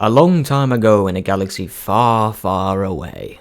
A long time ago in a galaxy far, far away.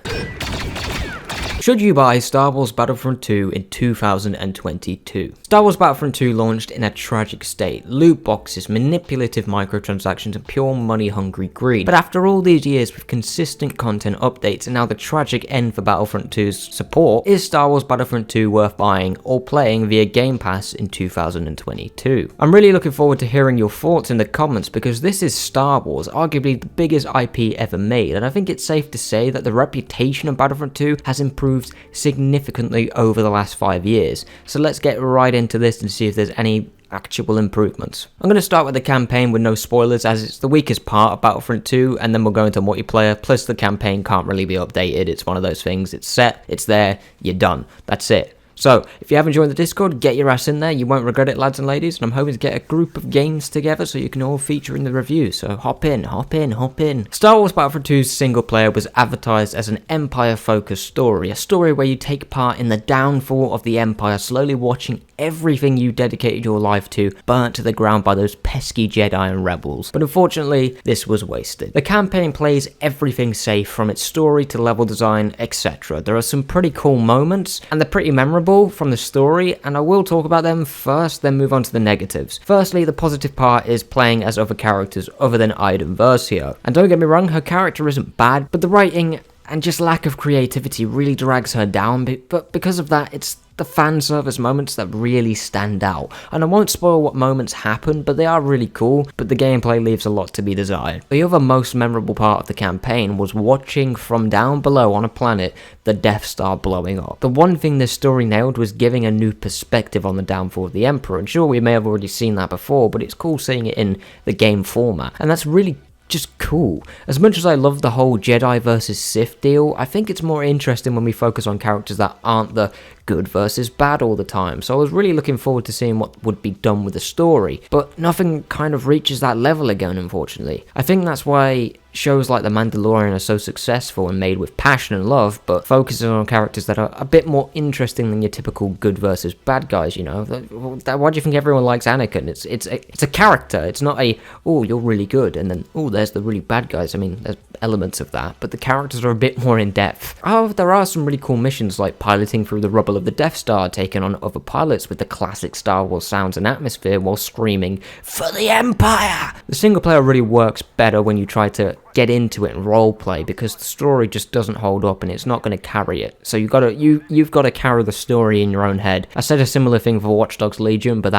Should you buy Star Wars Battlefront 2 in 2022? Star Wars Battlefront 2 launched in a tragic state. Loot boxes, manipulative microtransactions, and pure money-hungry greed. But after all these years with consistent content updates and now the tragic end for Battlefront 2's support, is Star Wars Battlefront 2 worth buying or playing via Game Pass in 2022? I'm really looking forward to hearing your thoughts in the comments because this is Star Wars, arguably the biggest IP ever made, and I think it's safe to say that the reputation of Battlefront 2 has improved significantly over the last 5 years. So let's get right into this and see if there's any actual improvements. I'm going to start with the campaign with no spoilers as it's the weakest part of Battlefront 2, and then we'll go into multiplayer, plus the campaign can't really be updated. It's one of those things, it's set, it's there, you're done. That's it. So, if you haven't joined the Discord, get your ass in there, you won't regret it, lads and ladies, and I'm hoping to get a group of games together so you can all feature in the review, so hop in, hop in, hop in. Star Wars Battlefront 2's single player was advertised as an Empire-focused story, a story where you take part in the downfall of the Empire, slowly watching everything you dedicated your life to burnt to the ground by those pesky Jedi and rebels. But unfortunately, this was wasted. The campaign plays everything safe, from its story to level design, etc. There are some pretty cool moments, and they're pretty memorable from the story, and I will talk about them first, then move on to the negatives. Firstly, the positive part is playing as other characters other than Iden Versio. And don't get me wrong, her character isn't bad, but the writing and just lack of creativity really drags her down, but because of that, it's the fan service moments that really stand out. And I won't spoil what moments happen, but they are really cool, but the gameplay leaves a lot to be desired. The other most memorable part of the campaign was watching from down below on a planet the Death Star blowing up. The one thing this story nailed was giving a new perspective on the downfall of the Emperor, and sure, we may have already seen that before, but it's cool seeing it in the game format, and that's really just cool. As much as I love the whole Jedi versus Sith deal, I think it's more interesting when we focus on characters that aren't the good versus bad all the time, so I was really looking forward to seeing what would be done with the story, but nothing kind of reaches that level again, unfortunately. I think that's why shows like The Mandalorian are so successful and made with passion and love, but focuses on characters that are a bit more interesting than your typical good versus bad guys, you know. Why do you think everyone likes Anakin? It's a character, it's not a, oh, you're really good, and then, oh, there's the really bad guys. I mean, there's elements of that, but the characters are a bit more in depth. However, there are some really cool missions like piloting through the rubble of the Death Star, taking on other pilots with the classic Star Wars sounds and atmosphere while screaming, "For the Empire!" The single player really works better when you try to get into it and roleplay, because the story just doesn't hold up and it's not going to carry it. So you've got to carry the story in your own head. I said a similar thing for Watch Dogs Legion, but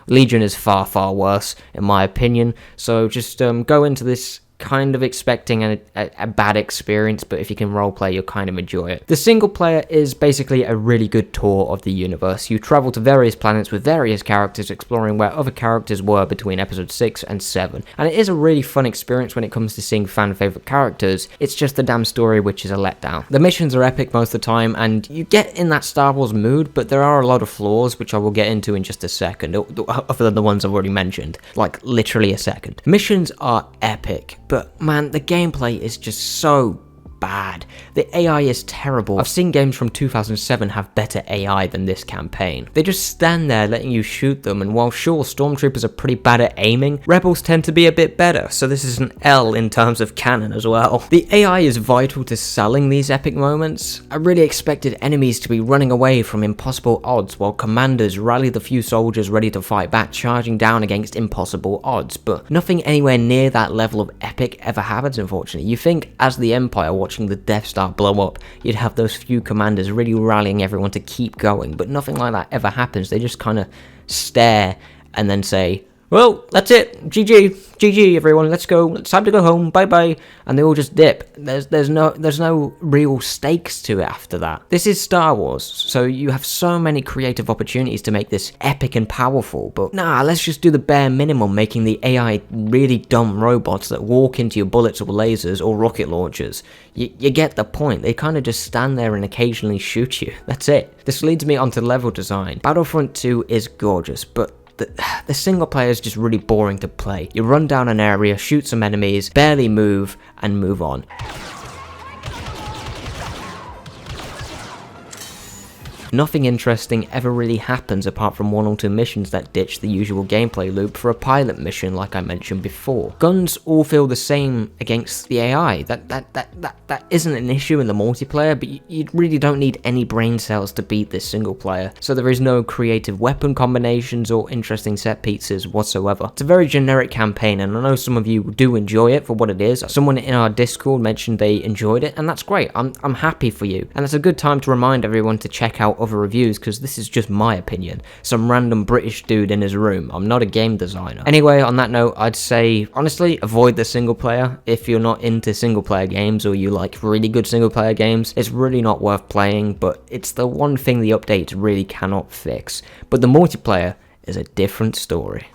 Legion is far, far worse in my opinion. So just go into this kind of expecting a bad experience, but if you can roleplay, you'll kind of enjoy it. The single player is basically a really good tour of the universe. You travel to various planets with various characters, exploring where other characters were between episode 6 and 7. And it is a really fun experience when it comes to seeing fan favorite characters. It's just the damn story which is a letdown. The missions are epic most of the time, and you get in that Star Wars mood, but there are a lot of flaws, which I will get into in just a second, other than the ones I've already mentioned. Like, literally a second. Missions are epic, but man, the gameplay is just so bad. The AI is terrible. I've seen games from 2007 have better AI than this campaign. They just stand there letting you shoot them, and while sure, stormtroopers are pretty bad at aiming, rebels tend to be a bit better, so this is an L in terms of canon as well. The AI is vital to selling these epic moments. I really expected enemies to be running away from impossible odds while commanders rally the few soldiers ready to fight back, charging down against impossible odds, but nothing anywhere near that level of epic ever happens, unfortunately. You think, as the Empire watching the Death Star blow up, you'd have those few commanders really rallying everyone to keep going, but nothing like that ever happens. They just kind of stare and then say, well, that's it, GG everyone, let's go, it's time to go home, bye bye, and they all just dip. There's no real stakes to it after that. This is Star Wars, so you have so many creative opportunities to make this epic and powerful, but nah, let's just do the bare minimum, making the AI really dumb robots that walk into your bullets or lasers or rocket launchers. You get the point. They kind of just stand there and occasionally shoot you. That's it. This leads me onto level design. Battlefront 2 is gorgeous, but the single player is just really boring to play. You run down an area, shoot some enemies, barely move, and move on. Nothing interesting ever really happens apart from 1 or 2 missions that ditch the usual gameplay loop for a pilot mission like I mentioned before. Guns all feel the same against the AI. That isn't an issue in the multiplayer, but you really don't need any brain cells to beat this single player, so there is no creative weapon combinations or interesting set pieces whatsoever. It's a very generic campaign, and I know some of you do enjoy it for what it is. Someone in our Discord mentioned they enjoyed it, and that's great. I'm happy for you, and it's a good time to remind everyone to check out other reviews, because this is just my opinion. Some random British dude in his room. I'm not a game designer. Anyway, on that note, I'd say, honestly, avoid the single player. If you're not into single player games, or you like really good single player games, it's really not worth playing, but it's the one thing the updates really cannot fix. But the multiplayer is a different story.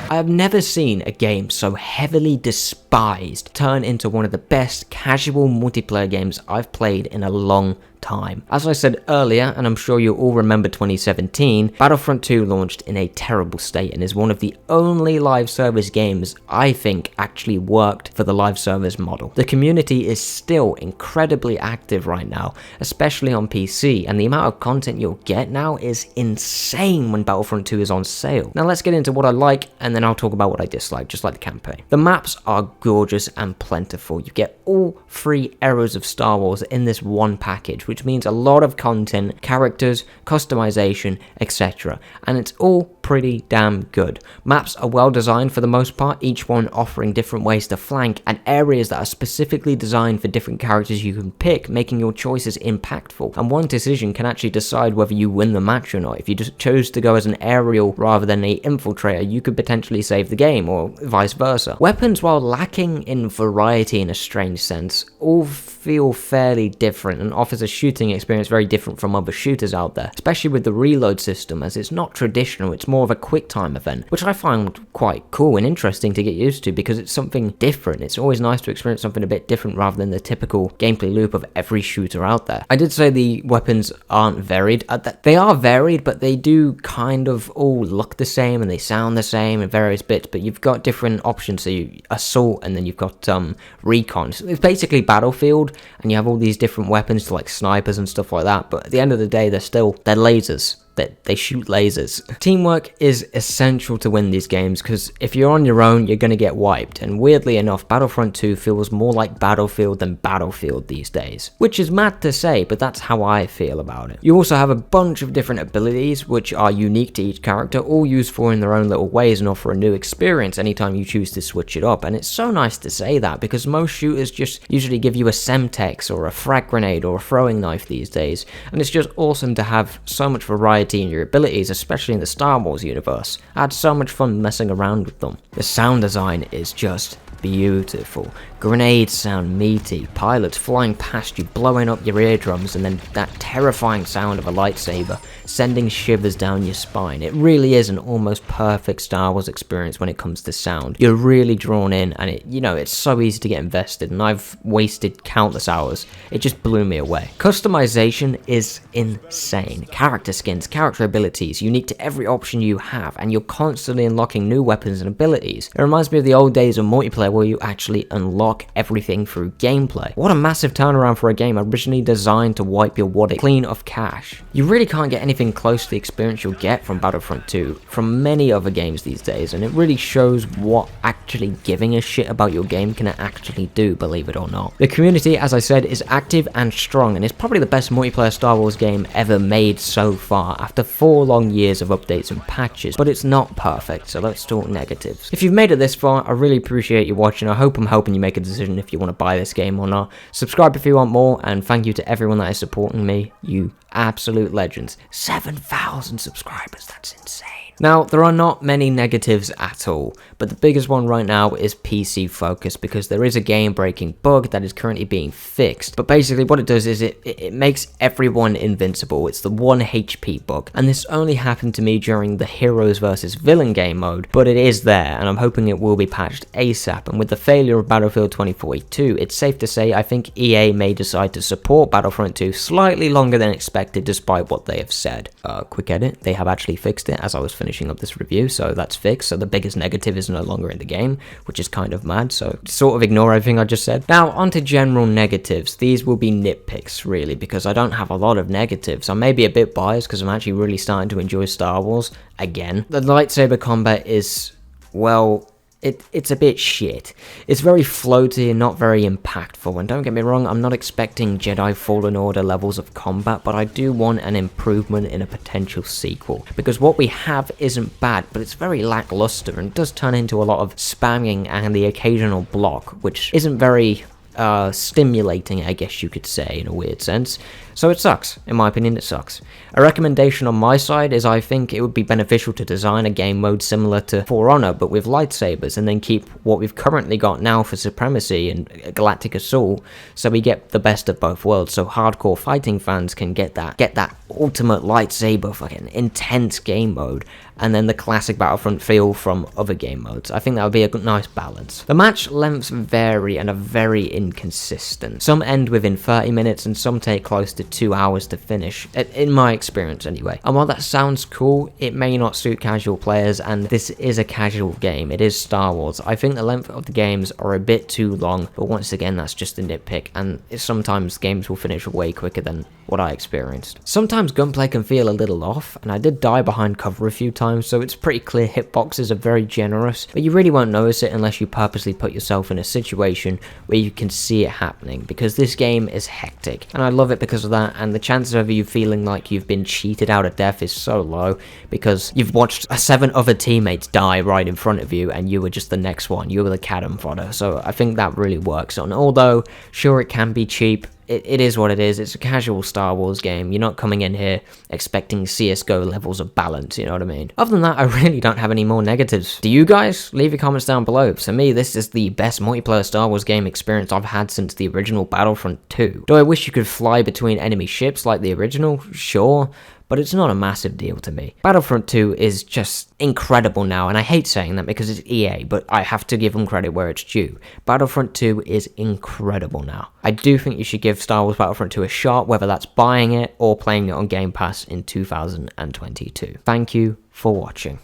I have never seen a game so heavily despised turn into one of the best casual multiplayer games I've played in a long time. As I said earlier, and I'm sure you all remember 2017, Battlefront 2 launched in a terrible state and is one of the only live service games I think actually worked for the live service model. The community is still incredibly active right now, especially on PC, and the amount of content you'll get now is insane when Battlefront 2 is on sale. Now let's get into what I like, and then I'll talk about what I dislike, just like the campaign. The maps are gorgeous and plentiful. You get all 3 eras of Star Wars in this one package, which means a lot of content, characters, customization, etc. And it's all pretty damn good. Maps are well designed for the most part, each one offering different ways to flank and areas that are specifically designed for different characters you can pick, making your choices impactful. And one decision can actually decide whether you win the match or not. If you just chose to go as an aerial rather than an infiltrator, you could potentially save the game, or vice versa. Weapons, while lacking in variety in a strange sense, all feel fairly different and offers a shooting experience very different from other shooters out there, especially with the reload system, as it's not traditional, it's more of a quick time event, which I find quite cool and interesting to get used to because it's something different. It's always nice to experience something a bit different rather than the typical gameplay loop of every shooter out there. I did say the weapons aren't varied. They are varied, but they do kind of all look the same and they sound the same in various bits, but you've got different options. So you assault, and then you've got recon. So it's basically Battlefield, and you have all these different weapons like snipers and stuff like that, but at the end of the day they're lasers. They shoot lasers. Teamwork is essential to win these games, because if you're on your own, you're going to get wiped, and weirdly enough, Battlefront 2 feels more like Battlefield than Battlefield these days. Which is mad to say, but that's how I feel about it. You also have a bunch of different abilities, which are unique to each character, all useful in their own little ways and offer a new experience anytime you choose to switch it up, and it's so nice to say that, because most shooters just usually give you a Semtex or a frag grenade or a throwing knife these days, and it's just awesome to have so much variety in your abilities, especially in the Star Wars universe. I had so much fun messing around with them. The sound design is just beautiful. Grenades sound meaty, pilots flying past you, blowing up your eardrums, and then that terrifying sound of a lightsaber sending shivers down your spine. It really is an almost perfect Star Wars experience when it comes to sound. You're really drawn in, and it's so easy to get invested, and I've wasted countless hours. It just blew me away. Customization is insane. Character skins, character abilities, unique to every option you have, and you're constantly unlocking new weapons and abilities. It reminds me of the old days of multiplayer where you actually unlock everything through gameplay. What a massive turnaround for a game originally designed to wipe your wallet clean of cash. You really can't get anything close to the experience you'll get from Battlefront 2 from many other games these days, and it really shows what actually giving a shit about your game can actually do, believe it or not. The community, as I said, is active and strong, and it's probably the best multiplayer Star Wars game ever made so far, after 4 long years of updates and patches, but it's not perfect, so let's talk negatives. If you've made it this far, I really appreciate you watching. I hope I'm helping you make a decision if you want to buy this game or not. Subscribe if you want more, and thank you to everyone that is supporting me. You absolute legends. 7,000 subscribers, that's insane. Now, there are not many negatives at all, but the biggest one right now is PC focus, because there is a game-breaking bug that is currently being fixed. But basically what it does is it makes everyone invincible. It's the 1 HP bug, and this only happened to me during the heroes versus villain game mode, but it is there, and I'm hoping it will be patched ASAP. And with the failure of Battlefield 2042, it's safe to say I think EA may decide to support Battlefront 2 slightly longer than expected, despite what they have said. Quick edit, they have actually fixed it as I was finishing finishing up this review, so that's fixed. So the biggest negative is no longer in the game, which is kind of mad, so sort of ignore everything I just said. Now, onto general negatives. These will be nitpicks, really, because I don't have a lot of negatives. I may be a bit biased because I'm actually really starting to enjoy Star Wars again. The lightsaber combat is, well, it's a bit shit. It's very floaty and not very impactful, and don't get me wrong, I'm not expecting Jedi Fallen Order levels of combat, but I do want an improvement in a potential sequel, because what we have isn't bad, but it's very lackluster and does turn into a lot of spamming and the occasional block, which isn't very stimulating, I guess you could say, in a weird sense. So it sucks. In my opinion, it sucks. A recommendation on my side is I think it would be beneficial to design a game mode similar to For Honor, but with lightsabers, and then keep what we've currently got now for Supremacy and Galactic Assault, so we get the best of both worlds, so hardcore fighting fans can get that ultimate lightsaber fucking intense game mode, and then the classic Battlefront feel from other game modes. I think that would be a nice balance. The match lengths vary and are very inconsistent. Some end within 30 minutes and some take close to 2 hours to finish, in my experience anyway. And while that sounds cool, it may not suit casual players, and this is a casual game. It is Star Wars. I think the length of the games are a bit too long, but once again, that's just a nitpick, and sometimes games will finish way quicker than what I experienced. Sometimes gunplay can feel a little off, and I did die behind cover a few times, so it's pretty clear hitboxes are very generous, but you really won't notice it unless you purposely put yourself in a situation where you can see it happening, because this game is hectic, and I love it because of that, and the chances of you feeling like you've been cheated out of death is so low, because you've watched 7 other teammates die right in front of you, and you were just the next one. You were the cannon fodder, so I think that really works. And although, sure, it can be cheap, it is what it is. It's a casual Star Wars game. You're not coming in here expecting CSGO levels of balance, you know what I mean? Other than that, I really don't have any more negatives. Do you guys? Leave your comments down below. For me, this is the best multiplayer Star Wars game experience I've had since the original Battlefront 2. Do I wish you could fly between enemy ships like the original? Sure, but it's not a massive deal to me. Battlefront 2 is just incredible now, and I hate saying that because it's EA, but I have to give them credit where it's due. Battlefront 2 is incredible now. I do think you should give Star Wars Battlefront 2 a shot, whether that's buying it or playing it on Game Pass in 2022. Thank you for watching.